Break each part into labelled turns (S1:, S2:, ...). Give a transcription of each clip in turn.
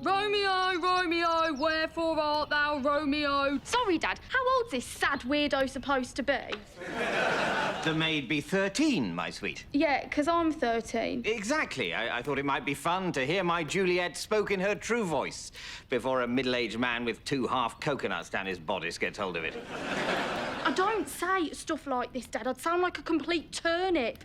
S1: Romeo, Romeo, wherefore art thou, Romeo? Sorry, Dad, how old's this sad weirdo supposed to be?
S2: The maid be 13, my sweet.
S1: Yeah, 'cause I'm 13.
S2: Exactly. I thought it might be fun to hear my Juliet spoke in her true voice before a middle-aged man with 2 half coconuts down his bodice gets hold of it.
S1: I don't say stuff like this, Dad. I'd sound like a complete turnip.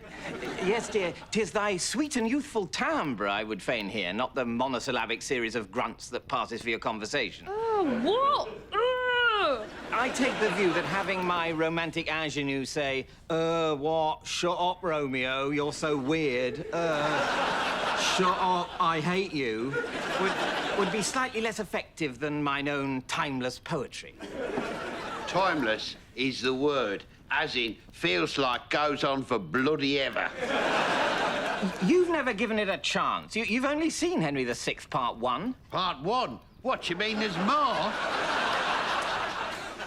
S2: Yes, dear, 'tis thy sweet and youthful timbre I would fain hear, not the monosyllabic series of grunts that passes for your conversation.
S1: Oh, what? Ugh.
S2: I take the view that having my romantic ingenue say, what? Shut up, Romeo, you're so weird. Shut up, I hate you, would be slightly less effective than mine own timeless poetry.
S3: Timeless is the word, as in feels like goes on for bloody ever.
S2: You've never given it a chance. You've only seen Henry VI, Part 1.
S3: Part 1? What, you mean there's more?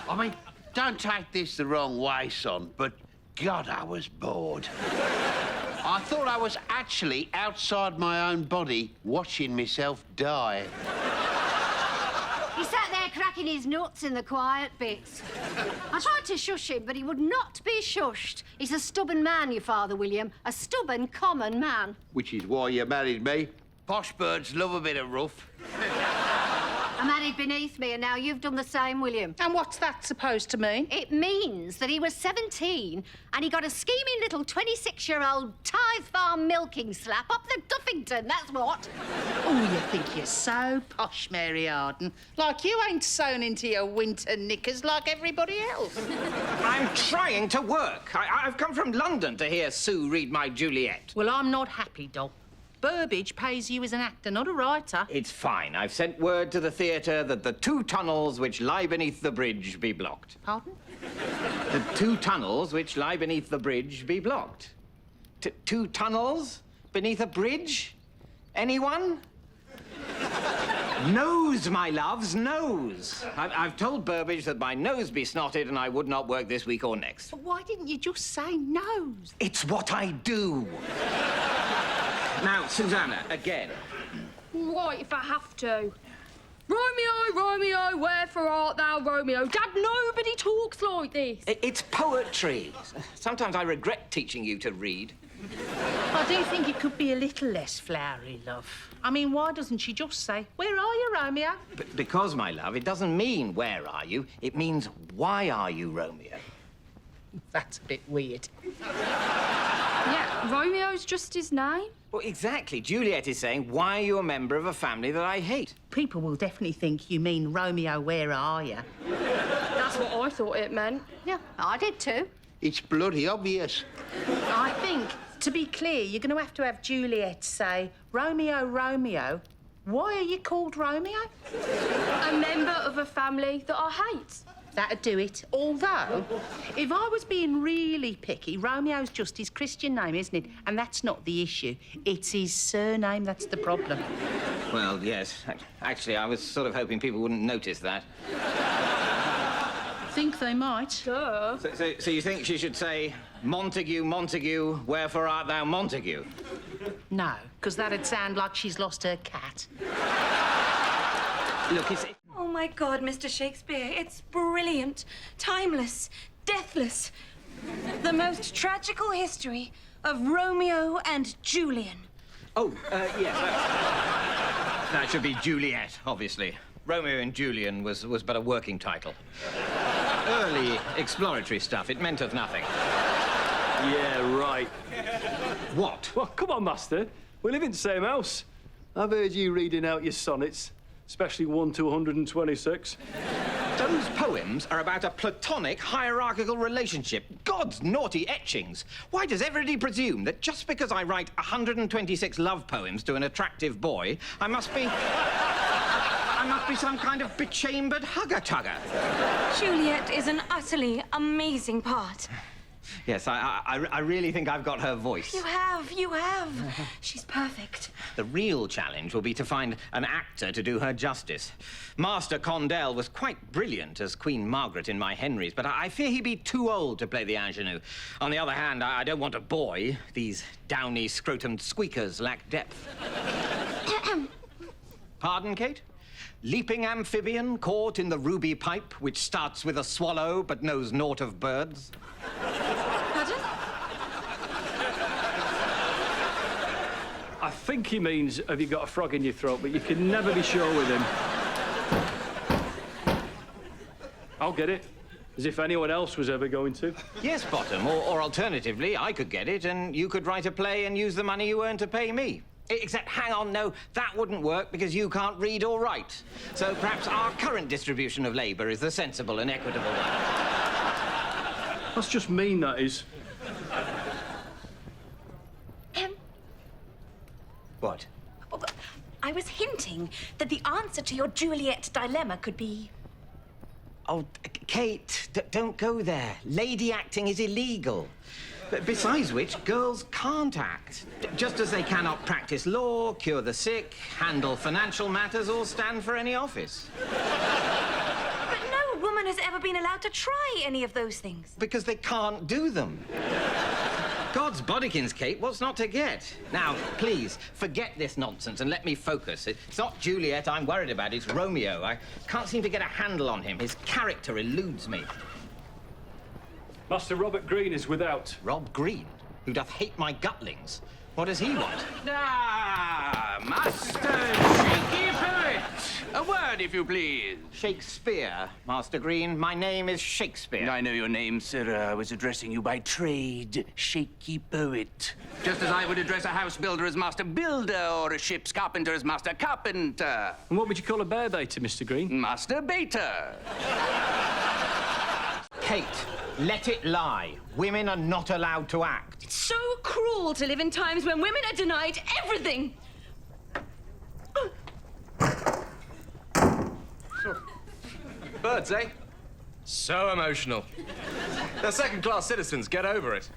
S3: I mean, don't take this the wrong way, son, but God, I was bored. I thought I was actually outside my own body watching myself die.
S4: He sat there cracking his nuts in the quiet bits. I tried to shush him, but he would not be shushed. He's a stubborn man, your father, William. A stubborn, common man.
S3: Which is why you married me. Posh birds love a bit of rough.
S4: I married beneath me, and now you've done the same, William.
S5: And what's that supposed to mean?
S4: It means that he was 17 and he got a scheming little 26-year-old tithe farm milking slap up the Duffington, that's what.
S5: Oh, you think you're so posh, Mary Arden. Like you ain't sewn into your winter knickers like everybody else.
S2: I'm trying to work. I've come from London to hear Sue read my Juliet.
S5: Well, I'm not happy, doll. Burbage pays you as an actor, not a writer.
S2: It's fine. I've sent word to the theatre that the 2 tunnels which lie beneath the bridge be blocked.
S5: Pardon?
S2: The 2 tunnels which lie beneath the bridge be blocked. 2 tunnels beneath a bridge? Anyone? Nose, my loves, nose. I've told Burbage that my nose be snotted and I would not work this week or next.
S5: But why didn't you just say nose?
S2: It's what I do. Now, Susanna, again.
S1: Right, if I have to. Romeo, Romeo, wherefore art thou, Romeo? Dad, nobody talks like this.
S2: It's poetry. Sometimes I regret teaching you to read.
S5: I do think it could be a little less flowery, love. I mean, why doesn't she just say, where are you, Romeo?
S2: Because, my love, it doesn't mean where are you. It means why are you, Romeo?
S5: That's a bit weird.
S1: Yeah, Romeo's just his name.
S2: Well, exactly. Juliet is saying, why are you a member of a family that I hate?
S5: People will definitely think you mean Romeo, where are you?
S1: That's what I thought it meant.
S4: Yeah, I did too.
S3: It's bloody obvious.
S5: I think, to be clear, you're going to have Juliet say, Romeo, Romeo, why are you called Romeo?
S1: A member of a family that I hate.
S5: That'd do it. Although, if I was being really picky, Romeo's just his Christian name, isn't it? And that's not the issue. It's his surname that's the problem.
S2: Well, yes. Actually, I was sort of hoping people wouldn't notice that.
S5: Think they might.
S1: Duh.
S2: So you think she should say, Montague, Montague, wherefore art thou Montague?
S5: No, because that'd sound like she's lost her cat.
S2: Look, it's...
S6: Oh, my God, Mr. Shakespeare, it's brilliant, timeless, deathless. The most tragical history of Romeo and Julian.
S2: Oh, yes, that should be Juliet, obviously. Romeo and Julian was but a working title. Early exploratory stuff. It meant of nothing.
S7: Yeah, right.
S2: What?
S7: Well, come on, Master. We live in the same house. I've heard you reading out your sonnets, especially 1 to 126.
S2: Those poems are about a platonic hierarchical relationship. God's naughty etchings. Why does everybody presume that just because I write 126 love poems to an attractive boy, I must be some kind of bechambered hugger-tugger?
S6: Juliet is an utterly amazing part.
S2: Yes, I really think I've got her voice.
S6: You have. She's perfect.
S2: The real challenge will be to find an actor to do her justice. Master Condell was quite brilliant as Queen Margaret in My Henrys, but I fear he'd be too old to play the ingenue. On the other hand, I don't want a boy. These downy, scrotumed squeakers lack depth. Pardon, Kate? Leaping amphibian caught in the ruby pipe, which starts with a swallow but knows naught of birds.
S6: Pardon?
S7: I think he means, have you got a frog in your throat, but you can never be sure with him. I'll get it. As if anyone else was ever going to.
S2: Yes, Bottom, or alternatively, I could get it and you could write a play and use the money you earn to pay me. Except, hang on, no, that wouldn't work because you can't read or write. So perhaps our current distribution of labour is the sensible and equitable one.
S7: That's just mean, that is.
S2: What?
S6: Oh, I was hinting that the answer to your Juliet dilemma could be...
S2: Oh, Kate, don't go there. Lady acting is illegal. Besides which, girls can't act. Just as they cannot practice law, cure the sick, handle financial matters, or stand for any office.
S6: But no woman has ever been allowed to try any of those things.
S2: Because they can't do them. God's bodykins, Kate, what's not to get? Now, please, forget this nonsense and let me focus. It's not Juliet I'm worried about, it's Romeo. I can't seem to get a handle on him. His character eludes me.
S7: Master Robert Greene is without.
S2: Rob Greene, who doth hate my gutlings. What does he want?
S8: Ah, Master Cheeky Poet! A word, if you please.
S2: Shakespeare, Master Greene. My name is Shakespeare.
S8: I know your name, sir. I was addressing you by trade, Shaky Poet. Just as I would address a house builder as Master Builder or a ship's carpenter as Master Carpenter.
S7: And what would you call a bear baiter, Mr. Greene?
S8: Master Baiter.
S2: Kate, let it lie. Women are not allowed to act.
S6: It's so cruel to live in times when women are denied everything.
S9: Birds, eh? So emotional. They're second-class citizens. Get over it.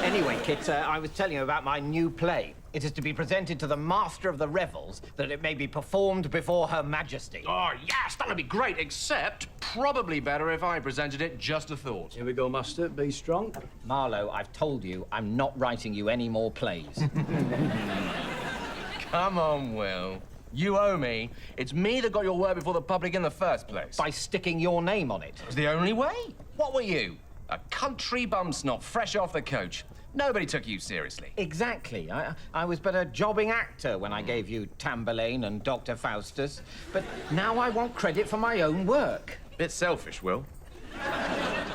S2: Anyway, Kit, I was telling you about my new play. It is to be presented to the Master of the Revels, that it may be performed before Her Majesty.
S9: Oh, yes, that would be great, except probably better if I presented it. Just a thought.
S7: Here we go, Master. Be strong.
S2: Marlo, I've told you I'm not writing you any more plays.
S9: Come on, Will. You owe me. It's me that got your word before the public in the first place.
S2: By sticking your name on it.
S9: It was the only way. What were you? A country bum snot fresh off the coach. Nobody took you seriously.
S2: Exactly. I was but a jobbing actor when I gave you Tamburlaine and Dr. Faustus. But now I want credit for my own work.
S9: Bit selfish, Will.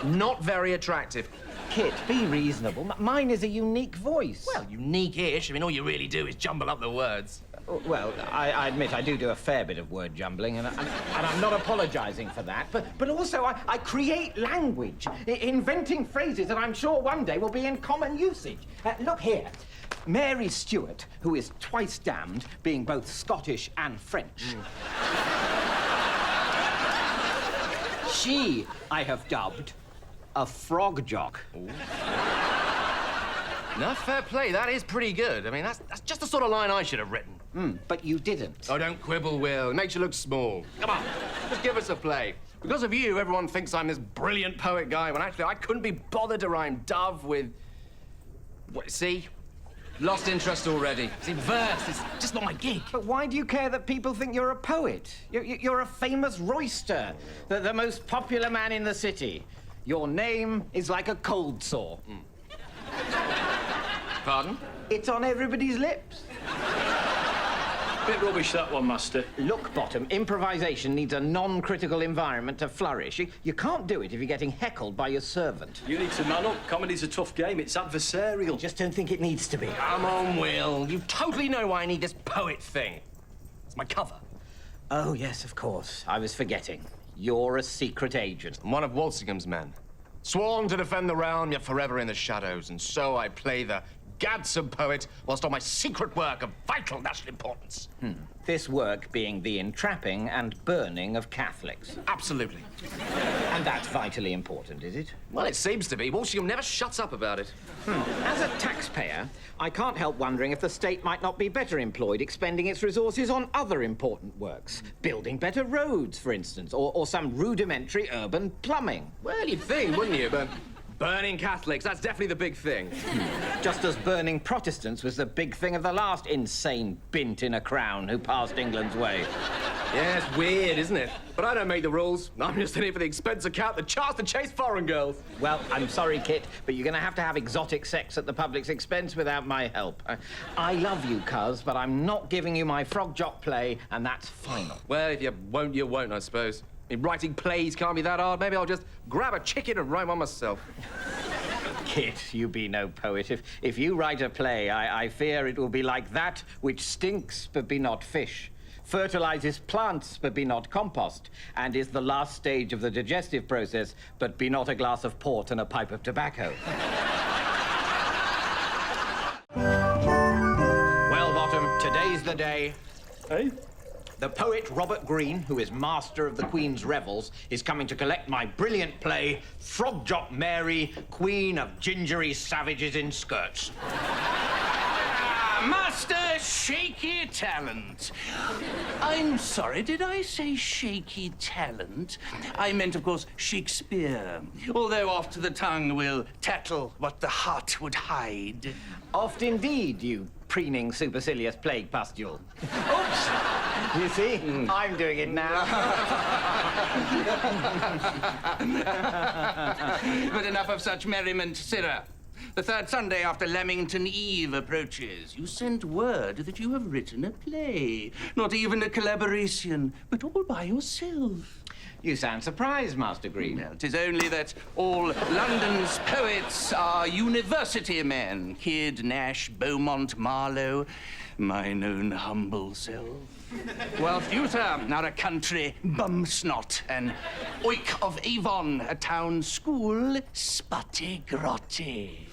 S9: Not very attractive.
S2: Kit, be reasonable. Mine is a unique voice.
S9: Well, unique-ish. I mean, all you really do is jumble up the words.
S2: Well, I admit I do a fair bit of word jumbling, and I'm not apologising for that. But also, I create language, inventing phrases that I'm sure one day will be in common usage. Look here. Mary Stuart, who is twice damned, being both Scottish and French. She, I have dubbed, a frog jock.
S9: No, fair play. That is pretty good. I mean, that's just the sort of line I should have written.
S2: But you didn't.
S9: Oh, don't quibble, Will. It makes you look small. Come on, just give us a play. Because of you, everyone thinks I'm this brilliant poet guy, when actually I couldn't be bothered to rhyme dove with... What, see? Lost interest already. See, verse is just not my gig.
S2: But why do you care that people think you're a poet? You're a famous royster, the most popular man in the city. Your name is like a cold sore.
S9: Pardon?
S2: It's on everybody's lips.
S7: Bit rubbish, that one, Master.
S2: Look, Bottom, improvisation needs a non-critical environment to flourish. You can't do it if you're getting heckled by your servant.
S7: You need to man up. Comedy's a tough game. It's adversarial.
S2: Just don't think it needs to be.
S9: Come on, Will. You totally know why I need this poet thing. It's my cover.
S2: Oh, yes, of course. I was forgetting. You're a secret agent.
S9: I'm one of Walsingham's men. Sworn to defend the realm, yet forever in the shadows. And so I play the gadsome poet whilst on my secret work of vital national importance.
S2: This work being the entrapping and burning of Catholics.
S9: Absolutely.
S2: And that's vitally important, is it?
S9: Well, it seems to be. Walsingham never shuts up about it.
S2: As a taxpayer, I can't help wondering if the state might not be better employed expending its resources on other important works. Building better roads, for instance, or some rudimentary urban plumbing.
S9: Well, you'd think, wouldn't you? But Burning Catholics, that's definitely the big thing.
S2: Just as burning Protestants was the big thing of the last insane bint in a crown who passed England's way.
S9: Yeah, it's weird, isn't it? But I don't make the rules. I'm just in it for the expense account, the chance to chase foreign girls.
S2: Well, I'm sorry, Kit, but you're going to have exotic sex at the public's expense without my help. I love you, cuz, but I'm not giving you my frog jock play, and that's final.
S9: Well, if you won't, I suppose. I mean, writing plays can't be that hard. Maybe I'll just grab a chicken and write one myself.
S2: Kit, you be no poet. If you write a play, I fear it will be like that which stinks but be not fish, fertilizes plants but be not compost, and is the last stage of the digestive process but be not a glass of port and a pipe of tobacco. Well, Bottom, today's the day.
S7: Hey?
S2: The poet Robert Greene, who is master of the Queen's revels, is coming to collect my brilliant play, Frog Jock Mary, Queen of Gingery Savages in Skirts.
S8: Master Shaky Talent. I'm sorry, did I say shaky talent? I meant, of course, Shakespeare. Although oft the tongue will tattle what the heart would hide.
S2: Oft indeed, you preening supercilious plague pustule. Oops! You see? I'm doing it now.
S8: But enough of such merriment, sirrah. The third Sunday after Lamington Eve approaches, you sent word that you have written a play. Not even a collaboration, but all by yourself.
S2: You sound surprised, Master Greene.
S8: Well, 'tis only that all London's poets are university men. Kidd, Nash, Beaumont, Marlo, mine own humble self. Whilst you, sir, are a country bumsnot, an oik of Avon, a town school sputty-grotty.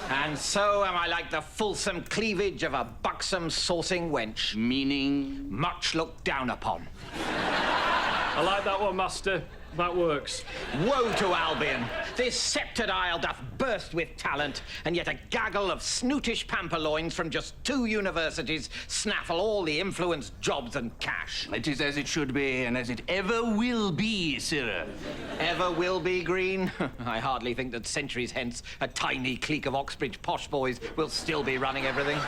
S2: And so am I like the fulsome cleavage of a buxom saucing wench.
S8: Meaning?
S2: Much looked down upon.
S7: I like that one, Master. That works.
S2: Woe to Albion! This sceptred isle doth burst with talent, and yet a gaggle of snootish pamperloins from just 2 universities snaffle all the influence, jobs, and cash.
S8: It is as it should be, and as it ever will be, sirrah.
S2: Ever will be, Green? I hardly think that centuries hence a tiny clique of Oxbridge posh boys will still be running everything.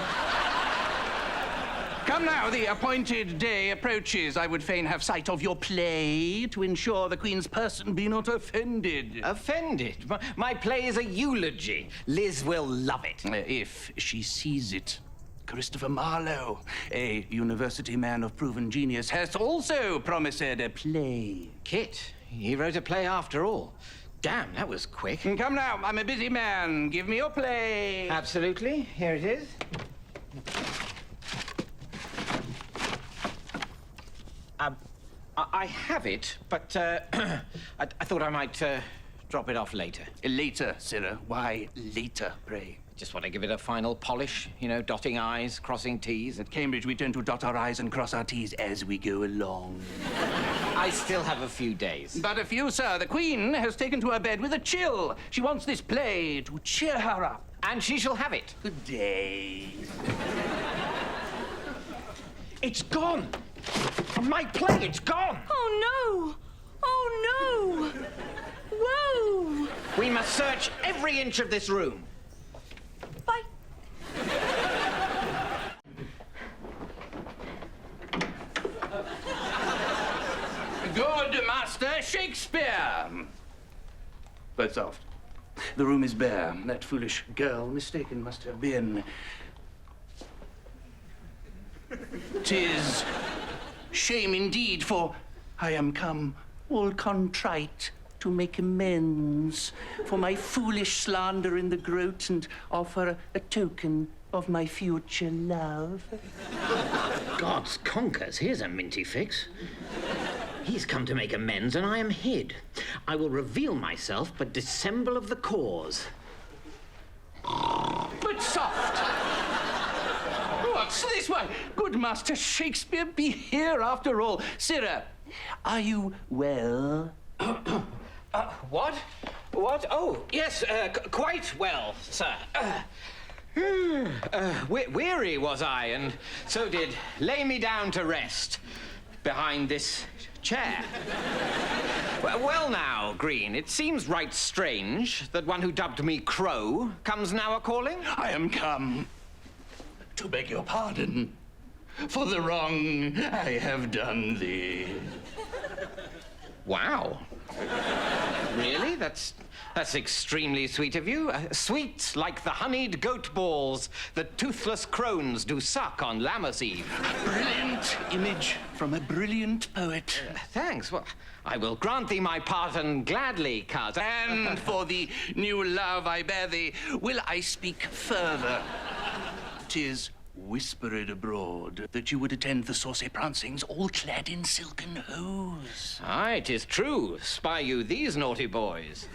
S8: Come now, the appointed day approaches. I would fain have sight of your play to ensure the Queen's person be not offended.
S2: Offended? My play is a eulogy. Liz will love it.
S8: If she sees it. Christopher Marlo, a university man of proven genius, has also promised a play.
S2: Kit, he wrote a play after all. Damn, that was quick.
S8: Come now, I'm a busy man. Give me your play.
S2: Absolutely. Here it is. I have it, but I thought I might drop it off later.
S8: Later, sirrah. Why later, pray?
S2: Just want to give it a final polish, you know, dotting I's, crossing T's.
S8: At Cambridge, we tend to dot our I's and cross our T's as we go along.
S2: I still have a few days.
S8: But a few, sir. The Queen has taken to her bed with a chill. She wants this play to cheer her up.
S2: And she shall have it.
S8: Good day.
S2: It's gone! My play, it's gone!
S6: Oh, no! Oh, no! Whoa!
S2: We must search every inch of this room.
S6: Bye.
S8: Good, Master Shakespeare. But soft. The room is bare. That foolish girl mistaken must have been. 'Tis shame indeed, for I am come all contrite to make amends for my foolish slander in the groat and offer a token of my future love.
S2: God's conkers, here's a minty fix. He's come to make amends, and I am hid. I will reveal myself, but dissemble of the cause.
S8: But soft! What's this? Why, good Master Shakespeare be here after all. Sirrah, are you well?
S2: What? What? Oh, yes, quite well, sir. Weary was I, and so did lay me down to rest behind this chair. Well now, Green, it seems right strange that one who dubbed me Crow comes now a-calling.
S8: I am come to beg your pardon for the wrong I have done thee.
S2: Wow. Really? That's extremely sweet of you. Sweet like the honeyed goat balls that toothless crones do suck on Lammas Eve.
S8: Brilliant image from a brilliant poet.
S2: Thanks. Well, I will grant thee my pardon gladly, cousin.
S8: And for the new love I bear thee, will I speak further? 'Tis whispered abroad that you would attend the saucy prancings all clad in silken hose.
S2: Aye, 'tis true. Spy you these naughty boys.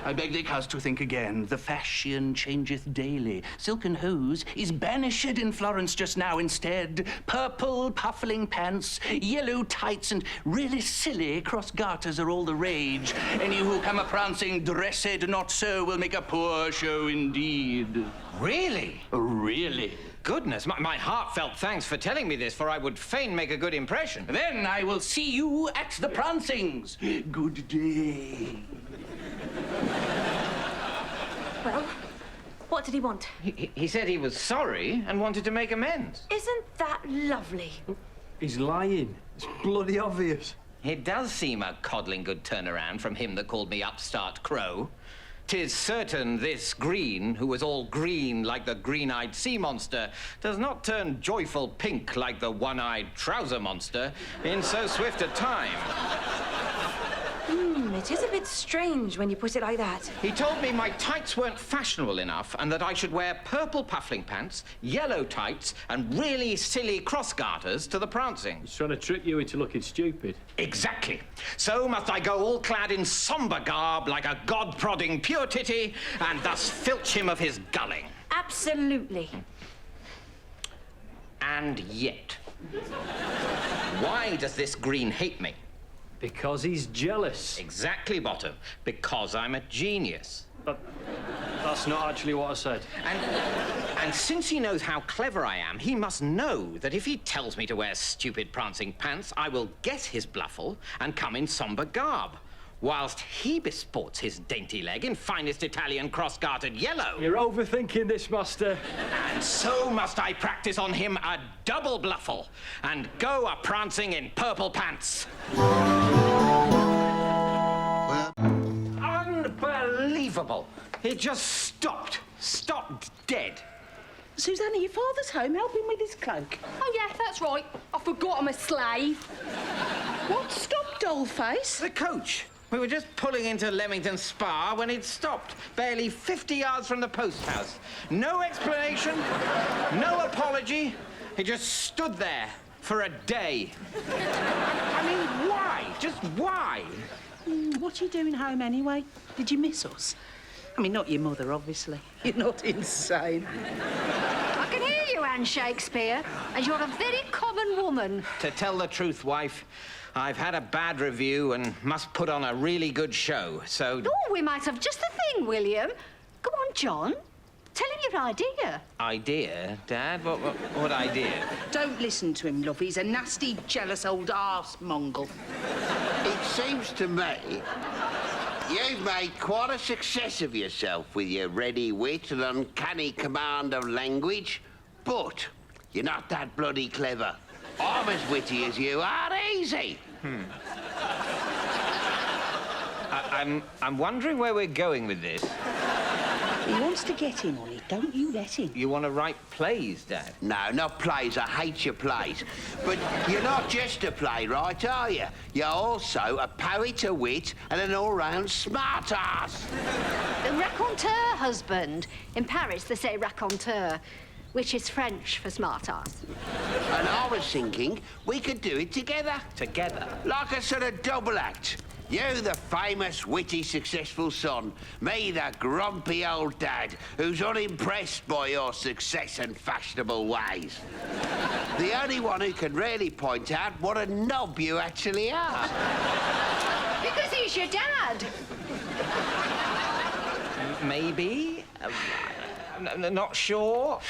S8: I beg thee, coz, to think again. The fashion changeth daily. Silken hose is banished in Florence just now. Instead, purple puffling pants, yellow tights, and really silly cross garters are all the rage. Any who come a-prancing dressed not so will make a poor show indeed.
S2: Really?
S8: Really?
S2: Goodness, my heartfelt thanks for telling me this, for I would fain make a good impression.
S8: Then I will see you at the prancings. Good day.
S6: Well, what did he want?
S2: He said he was sorry and wanted to make amends.
S6: Isn't that lovely?
S7: He's lying. It's bloody obvious.
S2: It does seem a coddling good turnaround from him that called me Upstart Crow. 'Tis certain this Green, who was all green like the green-eyed sea monster, does not turn joyful pink like the one-eyed trouser monster in so swift a time.
S6: It is a bit strange when you put it like that.
S2: He told me my tights weren't fashionable enough and that I should wear purple puffling pants, yellow tights, and really silly cross garters to the prancing.
S7: He's trying to trick you into looking stupid.
S2: Exactly. So must I go all clad in sombre garb like a god-prodding pure titty and thus filch him of his gulling.
S6: Absolutely.
S2: And yet, why does this Green hate me?
S7: Because he's jealous.
S2: Exactly, Bottom. Because I'm a genius.
S7: That's not actually what I said.
S2: And since he knows how clever I am, he must know that if he tells me to wear stupid prancing pants, I will guess his bluffle and come in sombre garb, whilst he besports his dainty leg in finest Italian cross-gartered yellow.
S7: You're overthinking this, Master.
S2: And so must I practice on him a double bluffle and go a-prancing in purple pants. Unbelievable. It just stopped dead.
S5: Susanna, your father's home. Help him with his cloak.
S1: Oh, yeah, that's right. I forgot I'm a slave.
S5: What stopped, dollface?
S2: The coach. We were just pulling into Leamington Spa when it stopped, barely 50 yards from the post house. No explanation, no apology. It just stood there for a day. I mean, why? Just why?
S5: What are you doing home anyway? Did you miss us? I mean, not your mother, obviously. You're not insane.
S4: I can hear you, Anne Shakespeare, and you're a very common woman.
S2: To tell the truth, wife, I've had a bad review and must put on a really good show, so...
S4: Oh, we might have just the thing, William. Go on, John. Tell him your idea.
S2: Idea? Dad? What idea?
S5: Don't listen to him, love. He's a nasty, jealous old arse-mongle.
S3: It seems to me you've made quite a success of yourself with your ready wit and uncanny command of language, but you're not that bloody clever. I'm as witty as you are, easy.
S2: I'm wondering where we're going with this.
S5: He wants to get in on it. Don't you let him.
S2: You want to write plays, Dad?
S3: No, not plays. I hate your plays. But you're not just a playwright, are you? You're also a poet, a wit, and an all-round smart-ass.
S4: The raconteur, husband. In Paris, they say raconteur, which is French for smart-ass.
S3: And I was thinking we could do it together.
S2: Together?
S3: Like a sort of double act. You, the famous, witty, successful son. Me, the grumpy old dad, who's unimpressed by your success and fashionable ways. The only one who can really point out what a knob you actually are.
S4: Because he's your dad.
S2: Maybe. Not sure.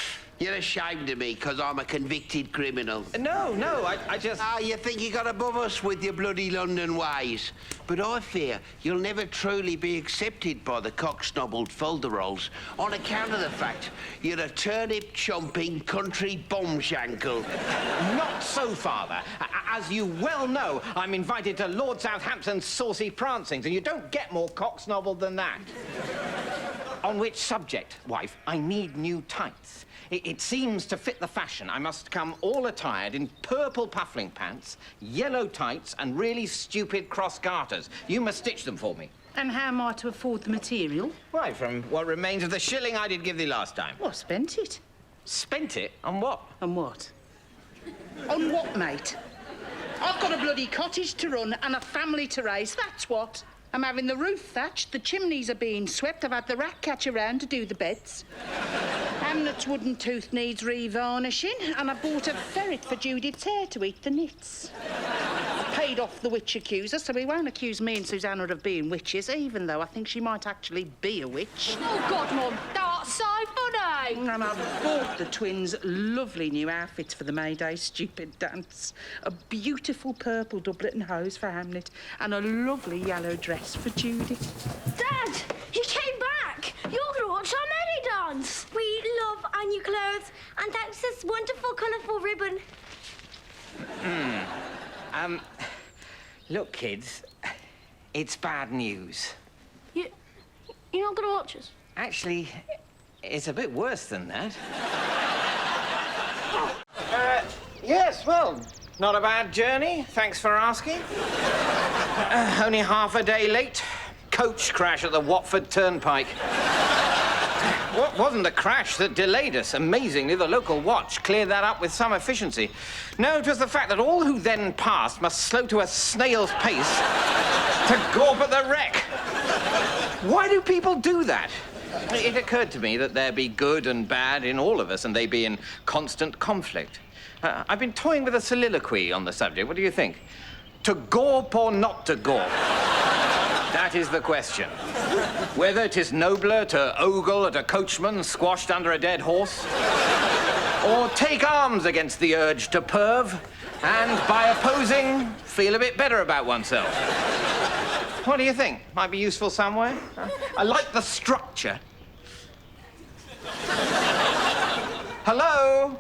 S3: You're ashamed of me because I'm a convicted criminal.
S2: No, I just...
S3: Ah, you think you got above us with your bloody London ways. But I fear you'll never truly be accepted by the cock-snobbled folderols on account of the fact you're a turnip-chomping country bombshankle.
S2: Not so, Father. As you well know, I'm invited to Lord Southampton's saucy prancings, and you don't get more cock-snobbled than that. On which subject, wife, I need new tights. It seems to fit the fashion. I must come all attired in purple puffling pants, yellow tights, and really stupid cross garters. You must stitch them for me.
S5: And how am I to afford the material?
S2: Why, from what remains of the shilling I did give thee last time.
S5: Well, spent it.
S2: Spent it? On what?
S5: On what? On what, mate? I've got a bloody cottage to run and a family to raise, that's what. I'm having the roof thatched, the chimneys are being swept, I've had the rat catch around to do the beds. Hamlet's wooden tooth needs revarnishing, and I bought a ferret for Judith's hair to eat the nits. I paid off the witch accuser, so he won't accuse me and Susanna of being witches, even though I think she might actually be a witch.
S1: Oh, God, Mum, that's so funny.
S5: And I bought the twins lovely new outfits for the May Day stupid dance. A beautiful purple doublet and hose for Hamlet, and a lovely yellow dress for Judith.
S10: Dad, you came back. You're going to watch our May dance. We love our new clothes, and thanks to this wonderful, colourful ribbon.
S2: Look, kids, it's bad news.
S10: You're not going to watch us?
S2: Actually, it's a bit worse than that. Yes, well, not a bad journey. Thanks for asking. Only half a day late. Coach crash at the Watford Turnpike. What wasn't the crash that delayed us? Amazingly, the local watch cleared that up with some efficiency. No, it was the fact that all who then passed must slow to a snail's pace to gawp at the wreck. Why do people do that? It occurred to me that there be good and bad in all of us, and they be in constant conflict. I've been toying with a soliloquy on the subject. What do you think? To gawp or not to gawp? That is the question. Whether it is nobler to ogle at a coachman squashed under a dead horse, or take arms against the urge to perv, and by opposing, feel a bit better about oneself. What do you think? Might be useful somewhere? I like the structure. Hello?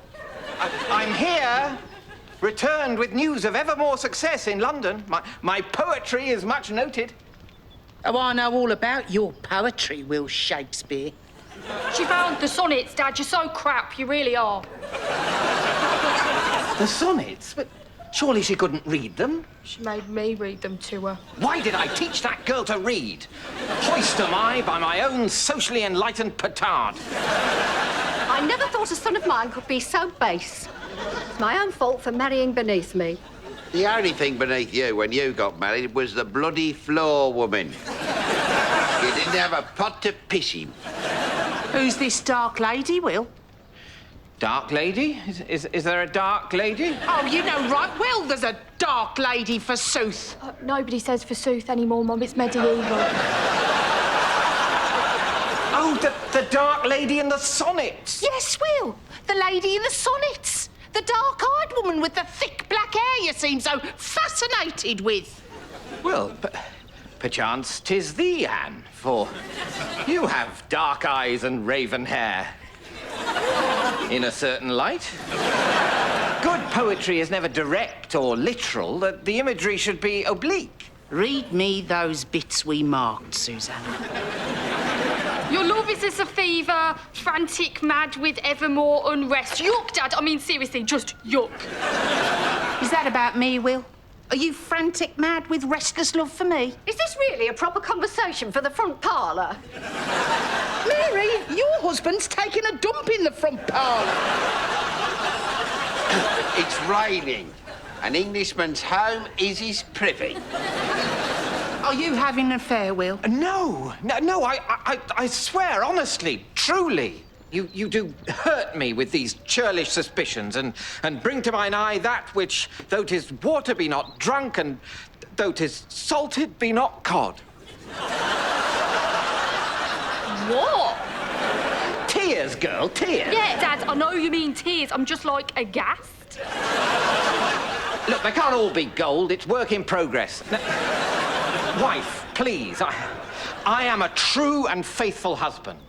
S2: I'm here. Returned with news of ever more success in London. My poetry is much noted.
S5: Oh, I know all about your poetry, Will Shakespeare.
S1: She found the sonnets, Dad. You're so crap, you really are.
S2: The sonnets? But surely she couldn't read them.
S1: She made me read them to her.
S2: Why did I teach that girl to read? Hoist am I by my own socially enlightened petard.
S4: I never thought a son of mine could be so base. It's my own fault for marrying beneath me.
S3: The only thing beneath you when you got married was the bloody floor woman. You didn't have a pot to piss him.
S5: Who's this dark lady, Will?
S2: Dark lady? Is there a dark lady?
S5: Oh, you know right well there's a dark lady, forsooth.
S1: Nobody says forsooth anymore, Mum. It's medieval.
S2: Oh, the dark lady in the sonnets.
S5: Yes, Will. The lady in the sonnets. The dark-eyed woman with the thick black hair you seem so fascinated with.
S2: Well, perchance 'tis thee, Anne, for you have dark eyes and raven hair. In a certain light. Good poetry is never direct or literal. The imagery should be oblique.
S5: Read me those bits we marked, Susanna.
S1: Your love is as a fever, frantic, mad with evermore unrest. Yuck, Dad. I mean, seriously, just yuck.
S5: Is that about me, Will? Are you frantic mad with restless love for me?
S4: Is this really a proper conversation for the front parlour?
S5: Mary, your husband's taking a dump in the front parlour.
S3: It's raining. An Englishman's home is his privy.
S5: Are you having an affair, Will?
S2: No, I swear, honestly, truly. You do hurt me with these churlish suspicions and bring to mine eye that which, though 'tis water be not drunk, and though 'tis salted be not cod.
S1: What?
S2: 'Tis Tears, girl, tears.
S1: Yeah, Dad, I know you mean tears. I'm just, like, aghast.
S2: Look, they can't all be gold. It's work in progress. Wife, please. I am a true and faithful husband.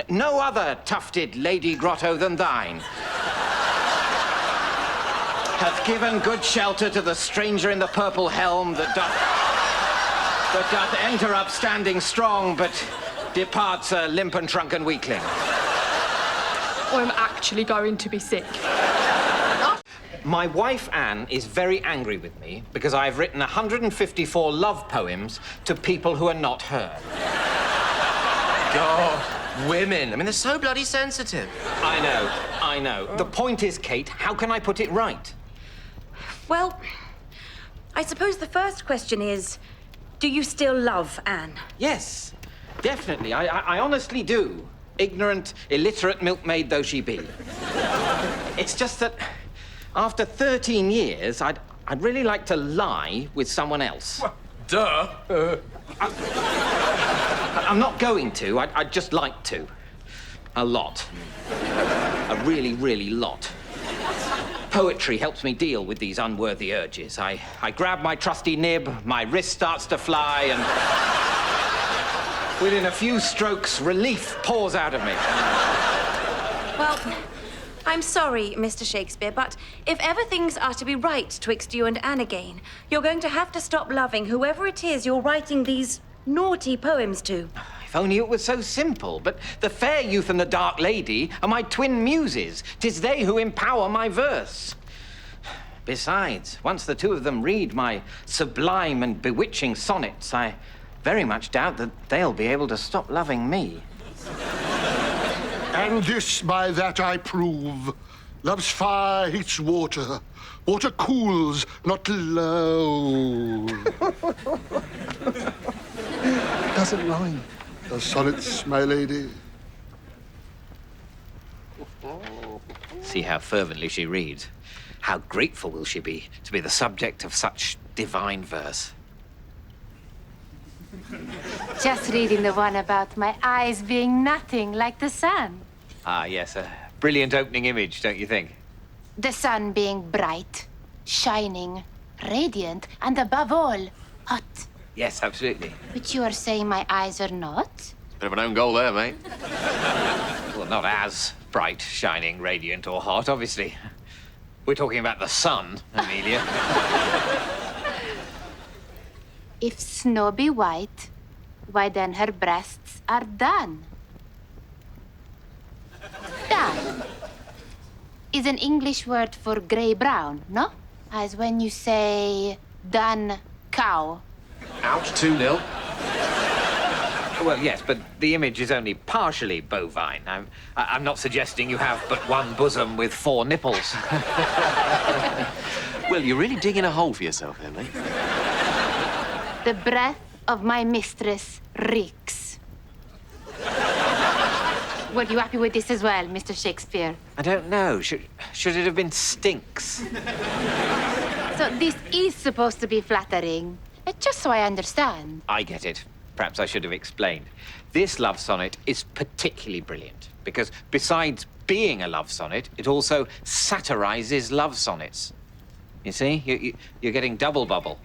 S2: No other tufted lady grotto than thine hath given good shelter to the stranger in the purple helm that doth enter upstanding strong, but departs a limp and shrunken weakling.
S1: I'm actually going to be sick.
S2: My wife, Anne, is very angry with me because I've written 154 love poems to people who are not her.
S9: God, women. I mean, they're so bloody sensitive.
S2: I know. The point is, Kate, how can I put it right?
S6: Well, I suppose the first question is, do you still love Anne?
S2: Yes, definitely. I honestly do. Ignorant, illiterate milkmaid though she be. It's just that after 13 years, I'd really like to lie with someone else.
S9: Well, duh.
S2: I'm not going to. I'd just like to. A lot. A really, really lot. Poetry helps me deal with these unworthy urges. I grab my trusty nib, my wrist starts to fly, and within a few strokes, relief pours out of me.
S6: Well, I'm sorry, Mr. Shakespeare, but if ever things are to be right twixt you and Anne again, you're going to have to stop loving whoever it is you're writing these naughty poems to.
S2: If only it was so simple. But the fair youth and the dark lady are my twin muses. 'Tis they who empower my verse. Besides, once the two of them read my sublime and bewitching sonnets, I very much doubt that they'll be able to stop loving me.
S11: And this by that I prove. Love's fire hates water. Water cools, not love. Doesn't rhyme. The sonnets, my lady.
S2: See how fervently she reads. How grateful will she be to be the subject of such divine verse.
S4: Just reading the one about my eyes being nothing like the sun.
S2: Ah, yes, a brilliant opening image, don't you think?
S4: The sun being bright, shining, radiant, and above all, hot.
S2: Yes, absolutely.
S4: But you are saying my eyes are not?
S9: Bit of an own goal there, mate.
S2: Well, not as bright, shining, radiant, or hot, obviously. We're talking about the sun, Amelia.
S4: If snow be white, why then her breasts are done. Done is an English word for grey-brown, no? As when you say done cow.
S9: Ouch, 2-0.
S2: Well, yes, but the image is only partially bovine. I'm not suggesting you have but one bosom with 4 nipples.
S9: Will, you're really digging a hole for yourself here, mate.
S4: The breath of my mistress reeks. Were you happy with this as well, Mr. Shakespeare?
S2: I don't know. Should it have been stinks?
S4: So this is supposed to be flattering. Just so I understand.
S2: I get it. Perhaps I should have explained. This love sonnet is particularly brilliant because besides being a love sonnet, it also satirizes love sonnets. You see? You're getting double bubble.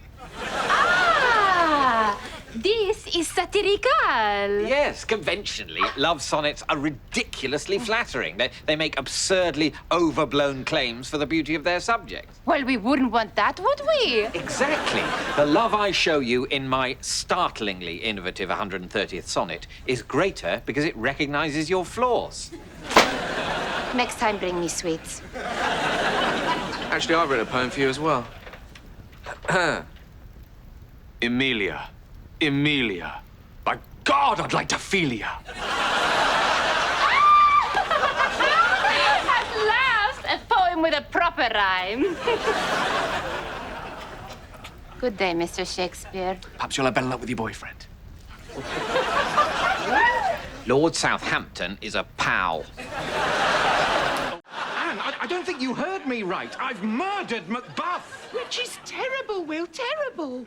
S4: Ah! This is satirical.
S2: Yes, conventionally, love sonnets are ridiculously flattering. They make absurdly overblown claims for the beauty of their subject.
S4: Well, we wouldn't want that, would we?
S2: Exactly. The love I show you in my startlingly innovative 130th sonnet is greater because it recognizes your flaws.
S4: Next time, bring me sweets.
S9: Actually, I've written a poem for you as well. Emilia. Emilia. By God, I'd like to feel ya.
S4: At last, a poem with a proper rhyme. Good day, Mr. Shakespeare.
S9: Perhaps you'll have better luck with your boyfriend.
S2: Lord Southampton is a pal. Anne, I don't think you heard me right. I've murdered Macbeth.
S5: Which is terrible, Will, terrible.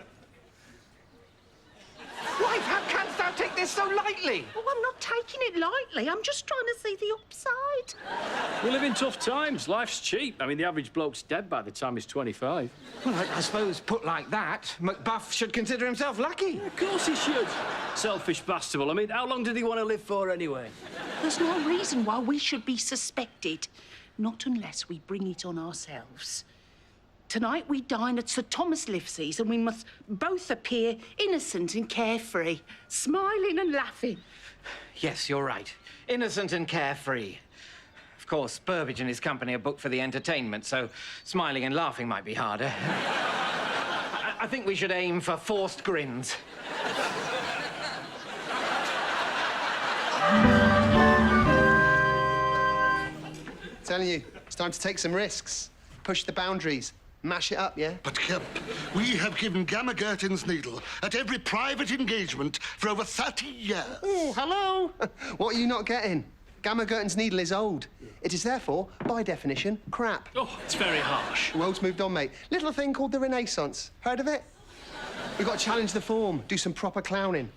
S2: Wife, how canst thou take this so lightly?
S5: Oh, I'm not taking it lightly. I'm just trying to see the upside.
S7: We live in tough times. Life's cheap. I mean, the average bloke's dead by the time he's 25.
S2: Well, I suppose, put like that, Macbeth should consider himself lucky.
S7: Of course he should. Selfish bastable. I mean, how long did he want to live for anyway?
S5: There's no reason why we should be suspected. Not unless we bring it on ourselves. Tonight we dine at Sir Thomas Livesey's and we must both appear innocent and carefree, smiling and laughing.
S2: Yes, you're right. Innocent and carefree. Of course, Burbage and his company are booked for the entertainment, so smiling and laughing might be harder. I think we should aim for forced grins.
S12: Telling you, it's time to take some risks. Push the boundaries. Mash it up, yeah?
S11: But, Kemp, we have given Gamma Gertin's needle at every private engagement for over 30 years.
S12: Oh, hello. What are you not getting? Gamma Gertin's needle is old. It is therefore, by definition, crap.
S7: Oh, it's very harsh.
S12: World's moved on, mate. Little thing called the Renaissance. Heard of it? We've got to challenge the form, do some proper clowning.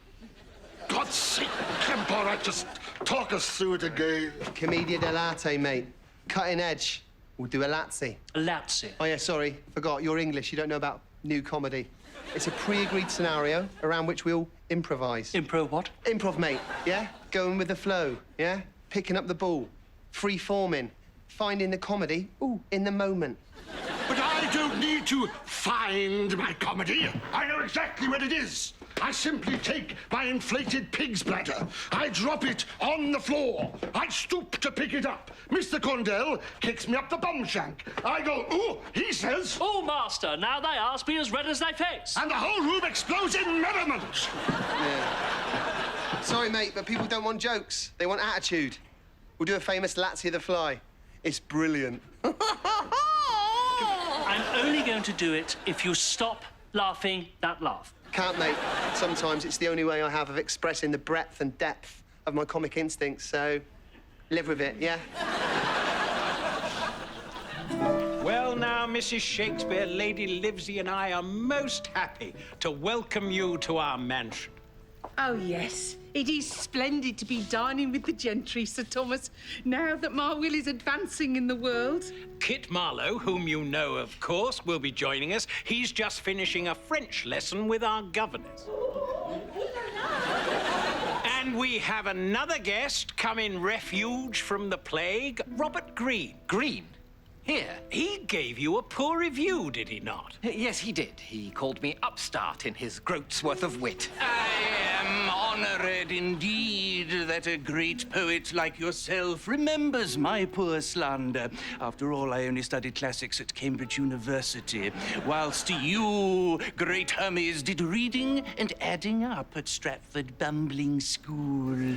S11: God's sake, Kemp, all right, just talk us through it again.
S12: Commedia dell'arte, mate. Cutting edge. We'll do a Lazzi.
S7: A Lazzi?
S12: Oh, yeah, sorry. Forgot. You're English. You don't know about new comedy. It's a pre-agreed scenario around which we'll improvise.
S7: Improv what?
S12: Improv, mate, yeah? Going with the flow, yeah? Picking up the ball. Free-forming. Finding the comedy, ooh, in the moment.
S11: But I don't need to find my comedy. I know exactly where it is. I simply take my inflated pig's bladder. I drop it on the floor. I stoop to pick it up. Mr. Condell kicks me up the bum shank. I go, ooh, he says...
S13: Oh, master, now thy eyes be as red as thy face.
S11: And the whole room explodes in merriment.
S12: Yeah. Sorry, mate, but people don't want jokes. They want attitude. We'll do a famous Lazzi of the Fly. It's brilliant.
S13: I'm only going to do it if you stop laughing that laugh.
S12: Can't, mate. Sometimes it's the only way I have of expressing the breadth and depth of my comic instincts, so live with it, yeah?
S14: Well, now, Mrs. Shakespeare, Lady Livesey and I are most happy to welcome you to our mansion.
S5: Oh, yes. It is splendid to be dining with the gentry, Sir Thomas, now that my will is advancing in the world.
S14: Kit Marlo, whom you know, of course, will be joining us. He's just finishing a French lesson with our governess. And we have another guest come in refuge from the plague, Robert Greene.
S2: Green? Here?
S14: He gave you a poor review, did he not?
S2: Yes, he did. He called me Upstart in his groat's worth of wit.
S8: I am honoured indeed that a great poet like yourself remembers my poor slander. After all, I only studied classics at Cambridge University, whilst you, great Hermes, did reading and adding up at Stratford Bumbling School.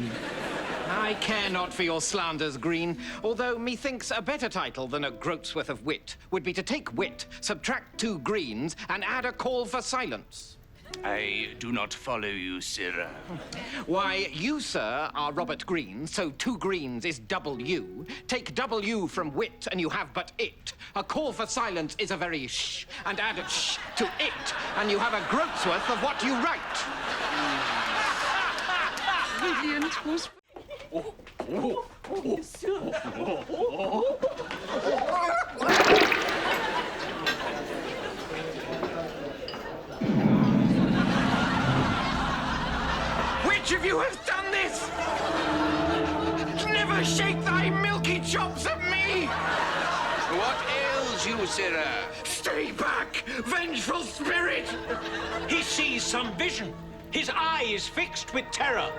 S2: I care not for your slanders, Green, although methinks a better title than a groat's worth of wit would be to take wit, subtract 2 greens, and add a call for silence.
S8: I do not follow you, sir.
S2: Why, you, sir, are Robert Greene, so 2 greens is W. Take W from wit, and you have but it. A call for silence is a very sh, and add a sh to it, and you have a groat's worth of what you write.
S5: Brilliant was...
S2: Which of you has done this? Never shake thy milky chops at me!
S8: What ails you, sirrah?
S2: Stay back, vengeful spirit!
S14: He sees some vision. His eye is fixed with terror.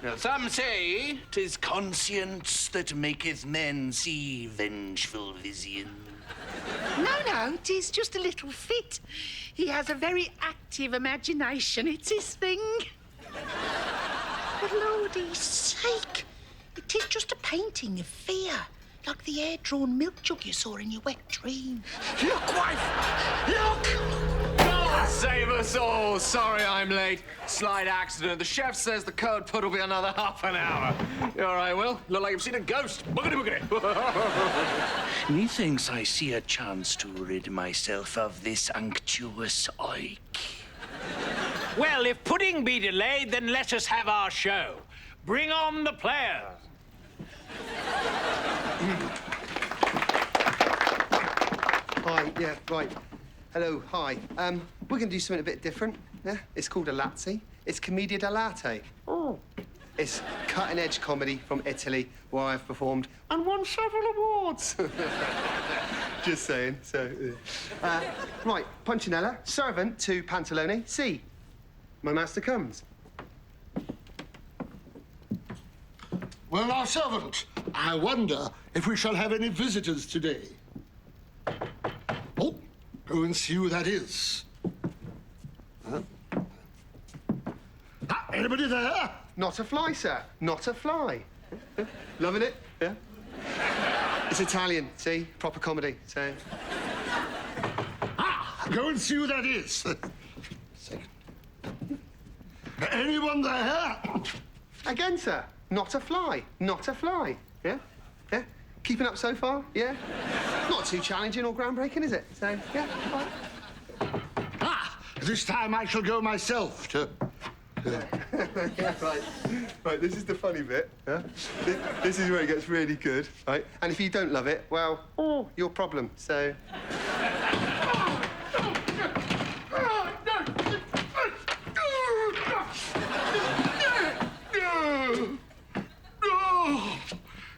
S8: Now, some say 'tis conscience that maketh men see vengeful vision.
S5: No, it is just a little fit. He has a very active imagination. It's his thing. For Lordy's sake, it is just a painting of fear, like the air-drawn milk jug you saw in your wet dream.
S2: Look, wife! Look!
S9: God save us all! Sorry I'm late. Slight accident. The chef says the code put will be another half an hour. You all right, Will? Look like you've seen a ghost. Boogity boogity.
S8: Methinks I see a chance to rid myself of this unctuous oik.
S14: Well, if pudding be delayed, then let us have our show. Bring on the players.
S12: Hi, yeah, right. Hello, hi. We're going to do something a bit different, yeah? It's called a lazzi. It's commedia dell'arte. Oh. It's cutting-edge comedy from Italy, where I've performed and won several awards. Just saying, so... right, Punchinella, servant to Pantalone, see. My master comes.
S11: Well, now, servant, I wonder if we shall have any visitors today. Oh, go and see who that is. Huh? Ah, anybody there?
S12: Not a fly, sir. Not a fly. Loving it? Yeah? It's Italian, see? Proper comedy, so...
S11: Ah, go and see who that is. Second. Anyone there?
S12: Again, sir. Not a fly. Not a fly. Yeah? Yeah? Keeping up so far? Yeah? Not too challenging or groundbreaking, is it? So, yeah, fine.
S11: Ah, this time I shall go myself to...
S12: Yeah, right. Right, this is the funny bit, yeah? This is where it gets really good, right? And if you don't love it, well, your problem, so...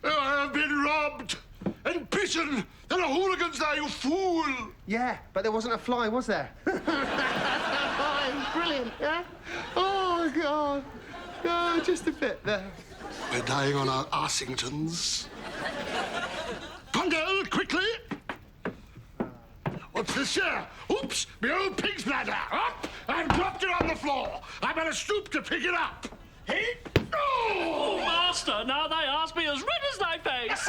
S11: I have been robbed and beaten. There are hooligans there, you fool!
S12: Yeah, but there wasn't a fly, was there? Brilliant, yeah? Oh, God. No, just a bit there.
S11: We're dying on our Arsingtons. Pundle, quickly! What's this here? Oops, my old pig's bladder. Up! I've dropped it on the floor. I better stoop to pick it up. Hey?
S13: Oh, master, now they ask me as red as thy face.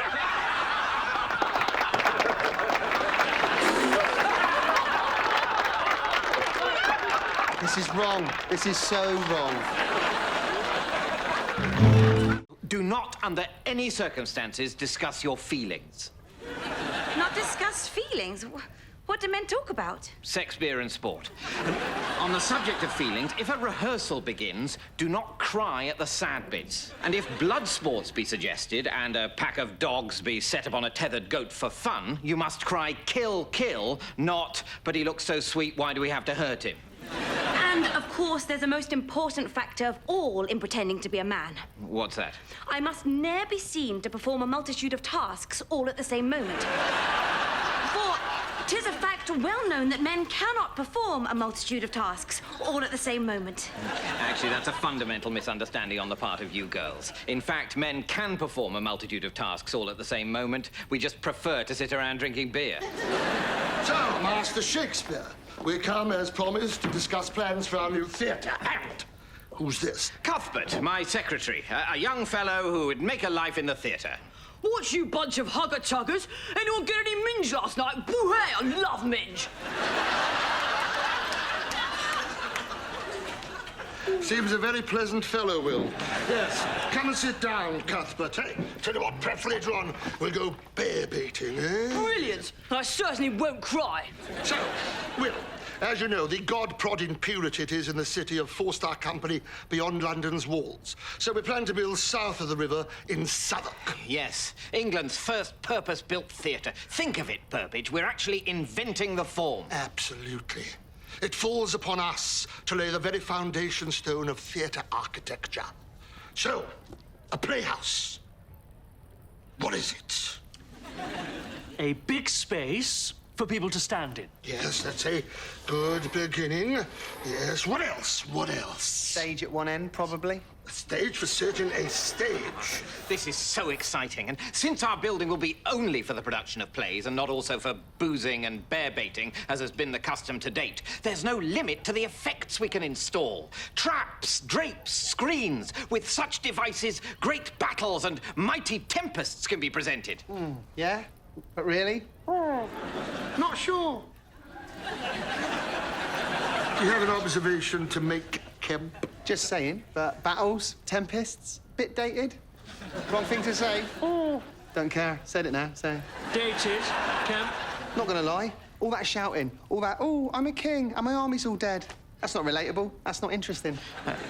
S12: This is wrong. This is so wrong.
S2: Do not, under any circumstances, discuss your feelings.
S6: Not discuss feelings? What do men talk about?
S2: Sex, beer, and sport. On the subject of feelings, if a rehearsal begins, do not cry at the sad bits. And if blood sports be suggested and a pack of dogs be set upon a tethered goat for fun, you must cry, kill, kill, not, but he looks so sweet, why do we have to hurt him?
S6: And, of course, there's a most important factor of all in pretending to be a man.
S2: What's that?
S6: I must ne'er be seen to perform a multitude of tasks all at the same moment. For 'tis a fact well known that men cannot perform a multitude of tasks all at the same moment.
S2: Actually, that's a fundamental misunderstanding on the part of you girls. In fact, men can perform a multitude of tasks all at the same moment. We just prefer to sit around drinking beer.
S11: So, Master Shakespeare, we come as promised to discuss plans for our new theatre. And who's this?
S2: Cuthbert, my secretary, a young fellow who would make a life in the theatre.
S1: What, you bunch of hugger-chuggers? Anyone get any minge last night? Boo, hey, I love minge.
S11: Seems a very pleasant fellow, Will. Yes. Come and sit down, Cuthbert. Hey, tell you what, perhaps later on we'll go bear baiting, eh?
S1: Brilliant. I certainly won't cry.
S11: So, Will, as you know, the god-prodding purity it is in the city of four-star company beyond London's walls. So we plan to build south of the river in Southwark.
S2: Yes, England's first purpose-built theatre. Think of it, Burbage, we're actually inventing the form.
S11: Absolutely. It falls upon us to lay the very foundation stone of theatre architecture. So, a playhouse. What is it?
S13: A big space for people to stand in.
S11: Yes, that's a good beginning. Yes, what else? What else?
S12: Stage at one end, probably.
S11: A stage, for certain, a stage.
S2: This is so exciting, and since our building will be only for the production of plays and not also for boozing and bear baiting, as has been the custom to date, there's no limit to the effects we can install. Traps, drapes, screens. With such devices, great battles and mighty tempests can be presented.
S12: Yeah? But really? Not sure.
S11: Do you have an observation to make, Kemp?
S12: Just saying, but battles, tempests, bit dated. Wrong thing to say. Don't care. Said it now, so.
S13: Dated, Kemp.
S12: Not gonna lie. All that shouting, all that, oh, I'm a king and my army's all dead. That's not relatable. That's not interesting.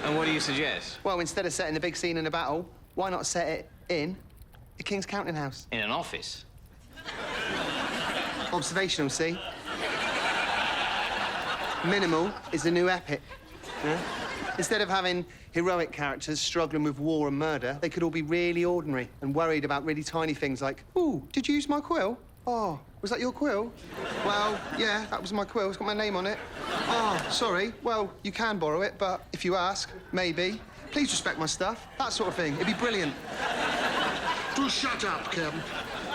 S2: And what do you suggest?
S12: Well, instead of setting the big scene in a battle, why not set it in the King's Counting House?
S2: In an office?
S12: Observational, see? Minimal is the new epic. Yeah? Instead of having heroic characters struggling with war and murder, they could all be really ordinary and worried about really tiny things like, ooh, did you use my quill? Oh, was that your quill? Well, yeah, that was my quill. It's got my name on it. Oh, sorry. Well, you can borrow it, but if you ask, maybe. Please respect my stuff. That sort of thing. It'd be brilliant.
S11: Do shut up, Kemp.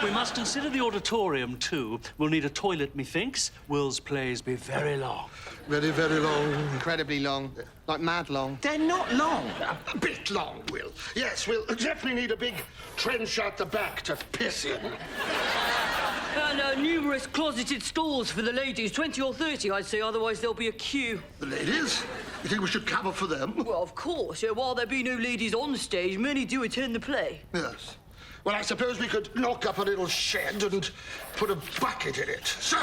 S13: We must consider the auditorium, too. We'll need a toilet, methinks. Will's plays be very long.
S11: Very, very long.
S12: Incredibly long. Like mad long.
S2: They're not long.
S11: A bit long, Will. Yes, we'll definitely need a big trench out the back to piss in.
S15: And numerous closeted stalls for the ladies, 20 or 30, I'd say, otherwise there'll be a queue.
S11: The ladies? You think we should cover for them?
S15: Well, of course. While there be no ladies on stage, many do attend the play.
S11: Yes. Well, I suppose we could knock up a little shed and put a bucket in it. So,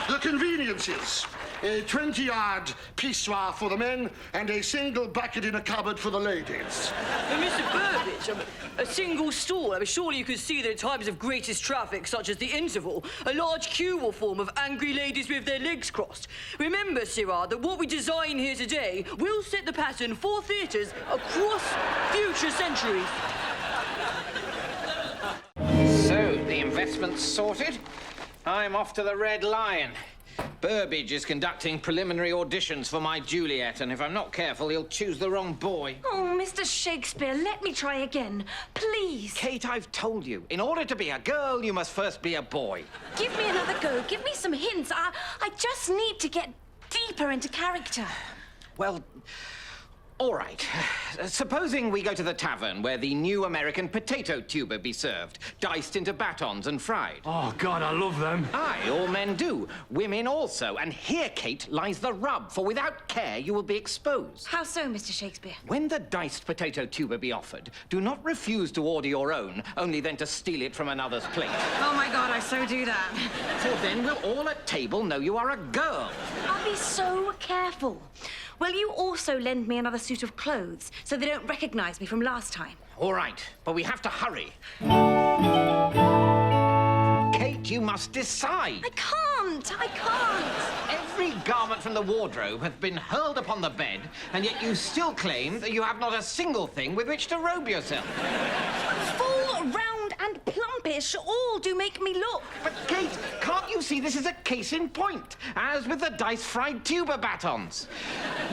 S11: the conveniences. A 20-yard pissoir for the men and a single bucket in a cupboard for the ladies.
S15: Mr. Burbage, a single stall. Surely you could see that at times of greatest traffic, such as the interval, a large queue will form of angry ladies with their legs crossed. Remember, Sirrah, that what we design here today will set the pattern for theatres across future centuries.
S2: So, the investment's sorted. I'm off to the Red Lion. Burbage is conducting preliminary auditions for my Juliet, and if I'm not careful, he'll choose the wrong boy.
S6: Oh, Mr. Shakespeare, let me try again, please.
S2: Kate, I've told you, in order to be a girl, you must first be a boy.
S6: Give me another go. Give me some hints. I just need to get deeper into character.
S2: Well, all right. Supposing we go to the tavern where the new American potato tuber be served, diced into batons and fried.
S7: Oh, God, I love them.
S2: Aye, all men do. Women also. And here, Kate, lies the rub, for without care you will be exposed.
S6: How so, Mr. Shakespeare?
S2: When the diced potato tuber be offered, do not refuse to order your own, only then to steal it from another's plate.
S6: Oh, my God, I so do that.
S2: For then we'll all at table know you are a girl.
S6: I'll be so careful. Will you also lend me another suit of clothes so they don't recognize me from last time?
S2: All right, but we have to hurry. Kate, you must decide.
S6: I can't.
S2: Every garment from the wardrobe has been hurled upon the bed, and yet you still claim that you have not a single thing with which to robe yourself.
S6: Full, round, and plumpish all do make me look.
S2: But, Kate, can't you see this is a case in point, as with the dice-fried tuber batons?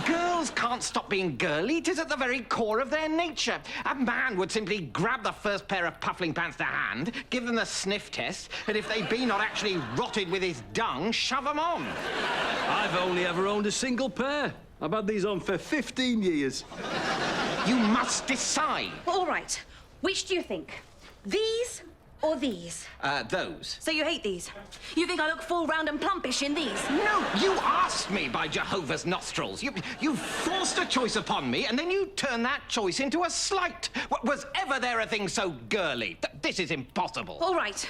S2: Girls can't stop being girly. 'Tis at the very core of their nature. A man would simply grab the first pair of puffling pants to hand, give them the sniff test, and if they be not actually rotted with his dung, shove them on.
S7: I've only ever owned a single pair. I've had these on for 15 years.
S2: You must decide.
S6: All right. Which do you think? These or these?
S2: Those.
S6: So you hate these? You think I look full, round and plumpish in these?
S2: No, you asked me, by Jehovah's nostrils. You forced a choice upon me, and then you turned that choice into a slight. Was ever there a thing so girly? This is impossible.
S6: All right.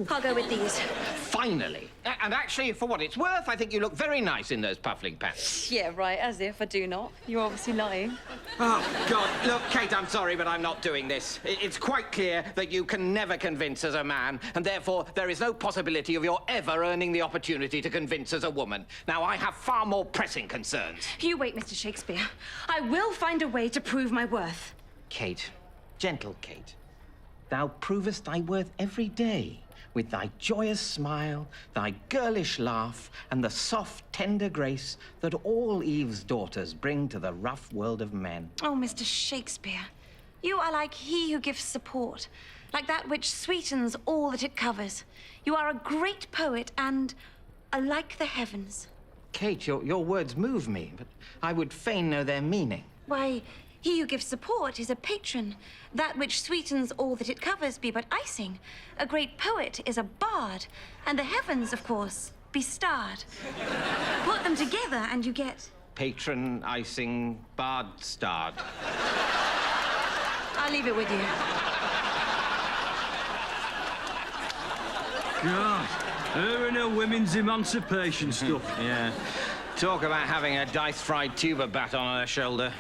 S6: I'll go with these.
S2: Finally. And actually, for what it's worth, I think you look very nice in those puffling pants.
S6: Yeah, right, as if I do not. You're obviously lying.
S2: Oh, God. Look, Kate, I'm sorry, but I'm not doing this. It's quite clear that you can never convince as a man, and therefore there is no possibility of your ever earning the opportunity to convince as a woman. Now, I have far more pressing concerns.
S6: You wait, Mr. Shakespeare. I will find a way to prove my worth.
S2: Kate, gentle Kate, thou provest thy worth every day with thy joyous smile, thy girlish laugh, and the soft, tender grace that all Eve's daughters bring to the rough world of men.
S6: Oh, Mr. Shakespeare, you are like he who gives support, like that which sweetens all that it covers. You are a great poet and are like the heavens.
S2: Kate, your words move me, but I would fain know their meaning.
S6: Why, he who gives support is a patron. That which sweetens all that it covers be but icing. A great poet is a bard, and the heavens, of course, be starred. Put them together and you get...
S2: Patron, icing, bard, starred.
S6: I'll leave it with you.
S7: God, her and her women's emancipation stuff.
S2: Yeah. Talk about having a dice-fried tuba baton on her shoulder.